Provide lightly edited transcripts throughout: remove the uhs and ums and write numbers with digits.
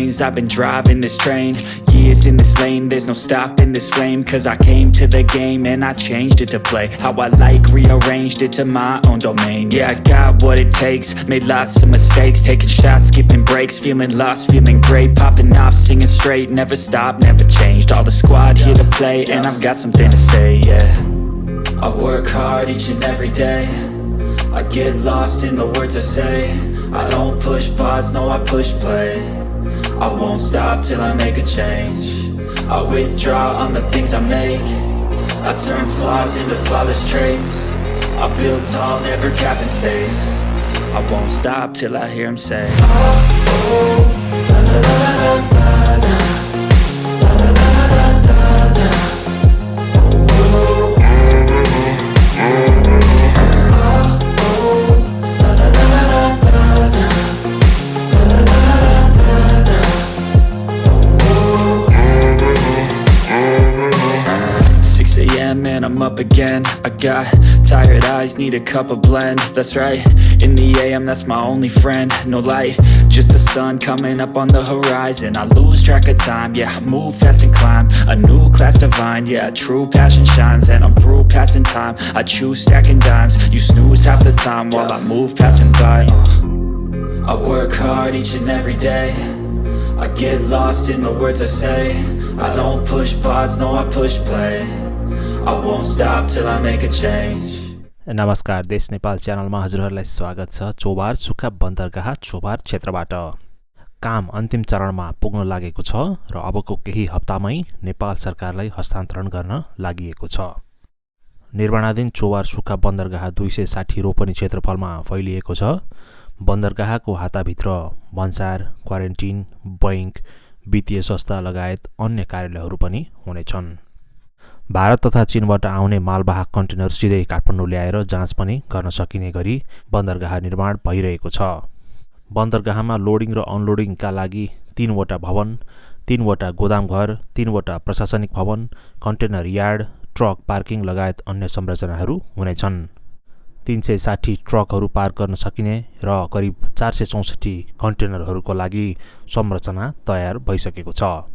lanes, I've been driving this train. Years in this lane, there's no stopping this flame. Cause I came to the game and I changed it to play how I like, rearranged it to my own domain. Yeah, I got what it takes, made lots of mistakes, taking shots, skipping breaks, feeling lost, feeling great, popping off, singing straight, never stopped, never changed. All the squad here to play, and I've got something to say, yeah. I work hard each and every day, I get lost in the words I say. I don't push pause, no I push play. I won't stop till I make a change. I withdraw on the things I make. I turn flaws into flawless traits. I build tall, never capped in space. I won't stop till I hear him say, oh, oh, la la la la la la. And I'm up again. I got tired eyes, need a cup of blend. That's right, in the AM, that's my only friend. No light, just the sun coming up on the horizon. I lose track of time, yeah, I move fast and climb a new class divine, yeah, true passion shines. And I'm through passing time, I choose stacking dimes. You snooze half the time while I move passing by. I work hard each and every day, I get lost in the words I say. I don't push pause, no I push play. I won't stop till I make a change. नमस्कार, देश नेपाल च्यानलमा हजुरहरूलाई स्वागत छ। चोभार सुक्खा बन्दरगाह चोभार क्षेत्रबाट काम अन्तिम चरणमा पुग्न लागेको छ र अबको केही हप्तामै नेपाल सरकारलाई हस्तान्तरण गर्न लागिएको छ। निर्माणाधीन चोभार सुक्खा बन्दरगाह 260 रोपनी क्षेत्रफलमा फैलिएको छ। बन्दरगाहको हाताभित्र भन्सार, क्वारेन्टिन, बैंक, वित्तीय संस्था लगायत अन्य कार्यालयहरू पनि हुनेछन्। भारत तथा चीनबाट आउने मालवाहक कन्टेनर सिधै काठमाडौँ ल्याएर जाँच पनि गर्न सकिने गरी बन्दरगाह निर्माण भइरहेको छ। बन्दरगाहमा लोडिङ र अनलोडिङका लागि 3वटा भवन, 3वटा गोदामघर, 3वटा प्रशासनिक भवन, कन्टेनर यार्ड, ट्रक पार्किङ लगायत अन्य संरचनाहरू हुनेछन्। 360 ट्रकहरू पार्क गर्न सकिने र करिब 464 कन्टेनरहरूको लागि संरचना तयार भइसकेको छ।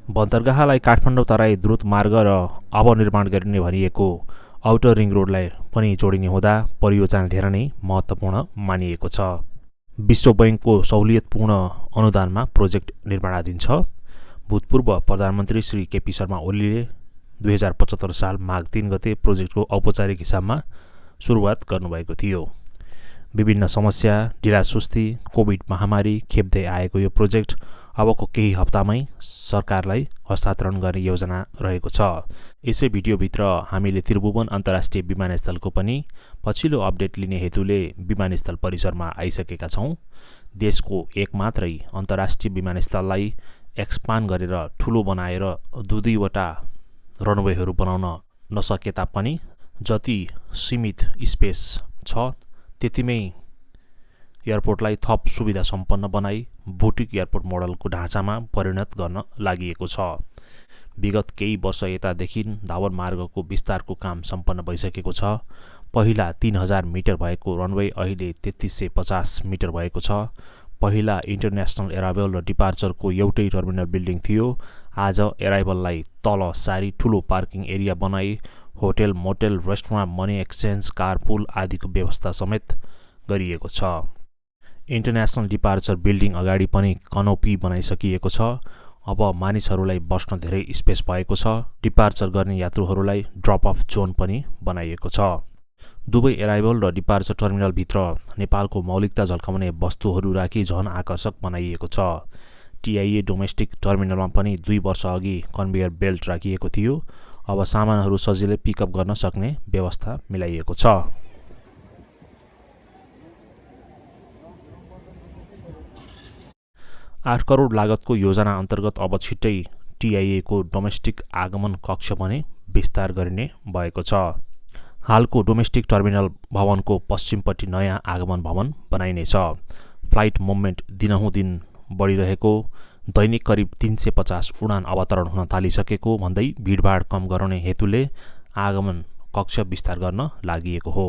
बन्दरगाहलाई काठमाडौँ तराई द्रुत मार्ग र अब निर्माण गरिने भनिएको आउटर रिङ रोडलाई पनि जोडिने हुँदा परियोजना धेरै नै महत्त्वपूर्ण मानिएको छ। विश्व बैंकको सहुलियतपूर्ण अनुदानमा प्रोजेक्ट निर्माणाधीन छ। भूतपूर्व प्रधानमन्त्री श्री केपी शर्मा ओलीले 2075 साल माघ 3 गते प्रोजेक्टको औपचारिक हिसाबमा सुरुवात गर्नुभएको थियो। विभिन्न समस्या, ढिलासुस्ती, कोभिड महामारी खेप्दै आएको यो प्रोजेक्ट अबको केही हप्तामै सरकारलाई हस्तान्तरण गर्ने योजना रहेको छ। यसै भिडियोभित्र हामीले त्रिभुवन अन्तर्राष्ट्रिय विमानस्थलको पनि पछिल्लो अपडेट लिने हेतुले विमानस्थल परिसरमा आइसकेका छौँ। देशको एकमात्रै अन्तर्राष्ट्रिय विमानस्थललाई एक्सपान्ड गरेर ठुलो बनाएर दुईवटा रनवेहरू बनाउन नसके तापनि जति सीमित स्पेस छ त्यतिमै एयरपोर्टलाई थप सुविधा सम्पन्न बनाई बुटिक एयरपोर्ट मोडलको ढाँचामा परिणत गर्न लागिएको छ। विगत केही वर्ष यतादेखि धावन मार्गको विस्तारको काम सम्पन्न भइसकेको छ। पहिला 3000 मिटर भएको रनवे अहिले 3350 मिटर भएको छ। पहिला इन्टरनेसनल एराइभल र डिपार्चरको एउटै टर्मिनल बिल्डिङ थियो। आज एराइभललाई तल सारी ठुलो पार्किङ एरिया बनाई hotel, motel, restaurant, money exchange, carpool आदिको व्यवस्था समेत गरिएको छ। इन्टरनेसनल डिपार्चर बिल्डिङ अगाडि पनि कनोपी बनाइसकिएको छ। अब मानिसहरूलाई बस्न धेरै स्पेस भएको छ। डिपार्चर गर्ने यात्रुहरूलाई ड्रप अफ जोन पनि बनाइएको छ। दुवै एराइभल र डिपार्चर टर्मिनलभित्र नेपालको मौलिकता झल्काउने वस्तुहरू राखी झन आकर्षक बनाइएको छ। टिआइए डोमेस्टिक टर्मिनलमा पनि 2 वर्ष अघि कन्भेयर बेल्ट राखिएको थियो। अब सामानहरू सजिलै पिकअप गर्न सक्ने व्यवस्था मिलाइएको छ। 8 करोड लागतको योजना अन्तर्गत अब छिट्टै टिआइएको डोमेस्टिक आगमन कक्ष पनि विस्तार गरिने भएको छ। हालको डोमेस्टिक टर्मिनल भवनको पश्चिमपट्टि नयाँ आगमन भवन बनाइनेछ। फ्लाइट मुभमेन्ट दिनहुँ दिन बढिरहेको, दैनिक करिब 350 उडान अवतरण हुन थालिसकेको भन्दै भिडभाड कम गराउने हेतुले आगमन कक्ष विस्तार गर्न लागिएको हो।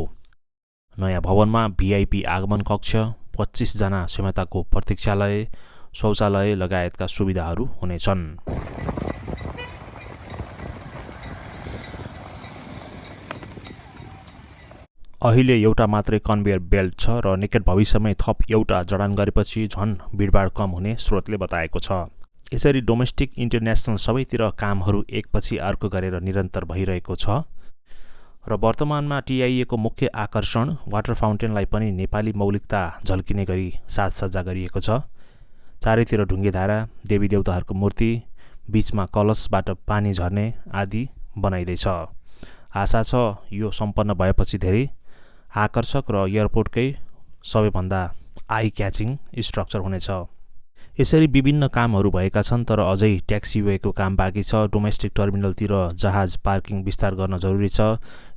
नयाँ भवनमा भिआइपी आगमन कक्ष, 25 जना क्षमताको प्रतीक्षालय, शौचालय लगायतका सुविधाहरू हुनेछन्। अहिले एउटा मात्रै कन्भेयर बेल्ट छ र निकट भविष्यमै थप एउटा जडान गरेपछि झन् भिडभाड कम हुने स्रोतले बताएको छ। यसरी डोमेस्टिक इन्टरनेसनल सबैतिर कामहरू एकपछि अर्को गरेर निरन्तर भइरहेको छ र वर्तमानमा टिआइएको मुख्य आकर्षण वाटर फाउन्टेनलाई पनि नेपाली मौलिकता झल्किने गरी साजसज्जा गरिएको छ। चारैतिर ढुङ्गेधारा, देवी देवताहरूको मूर्ति, बीचमा कलशबाट पानी झर्ने आदि बनाइँदैछ। आशा छ यो सम्पन्न भएपछि धेरै आकर्षक र एयरपोर्टकै सबैभन्दा आई क्याचिङ स्ट्रक्चर हुनेछ। यसरी विभिन्न कामहरू भएका छन् तर अझै ट्याक्सीवेको काम बाँकी छ। डोमेस्टिक टर्मिनलतिर जहाज पार्किङ विस्तार गर्न जरुरी छ।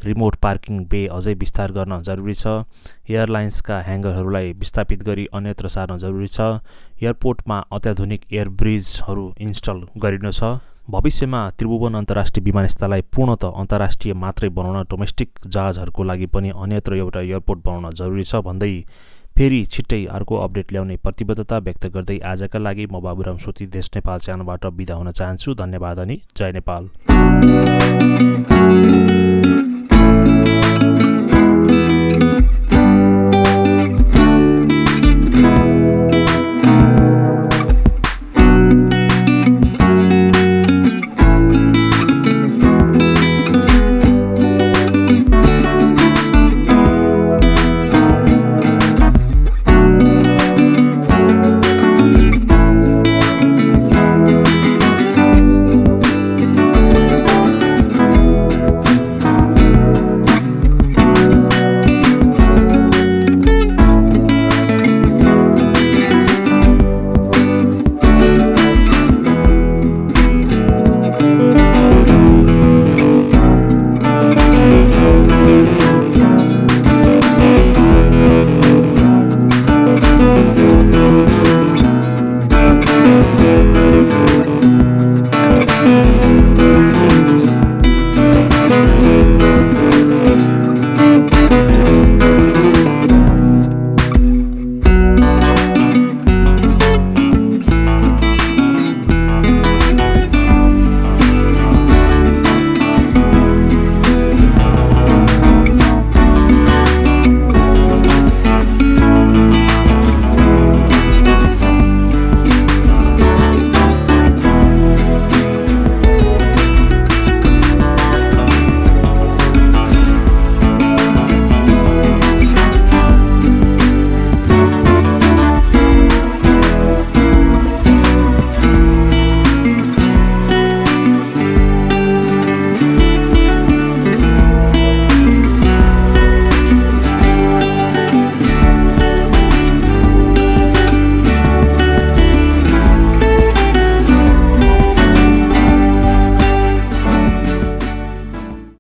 रिमोट पार्किङ बे अझै विस्तार गर्न जरुरी छ। एयरलाइन्सका ह्याङ्गरहरूलाई विस्थापित गरी अन्यत्र सार्न जरुरी छ। एयरपोर्टमा अत्याधुनिक एयर ब्रिजहरू इन्स्टल गरिनु छ। भविष्यमा त्रिभुवन अन्तर्राष्ट्रिय विमानस्थललाई पूर्णतः अन्तर्राष्ट्रिय मात्रै बनाउन डोमेस्टिक जहाजहरूको लागि पनि अन्यत्र एउटा एयरपोर्ट बनाउन जरुरी छ भन्दै फेरि छिट्टै अर्को अपडेट ल्याउने प्रतिबद्धता व्यक्त गर्दै आजका लागि म बाबुरामसोती देश नेपाल च्यानलबाट बिदा हुन चाहन्छु। धन्यवाद अनि जय नेपाल।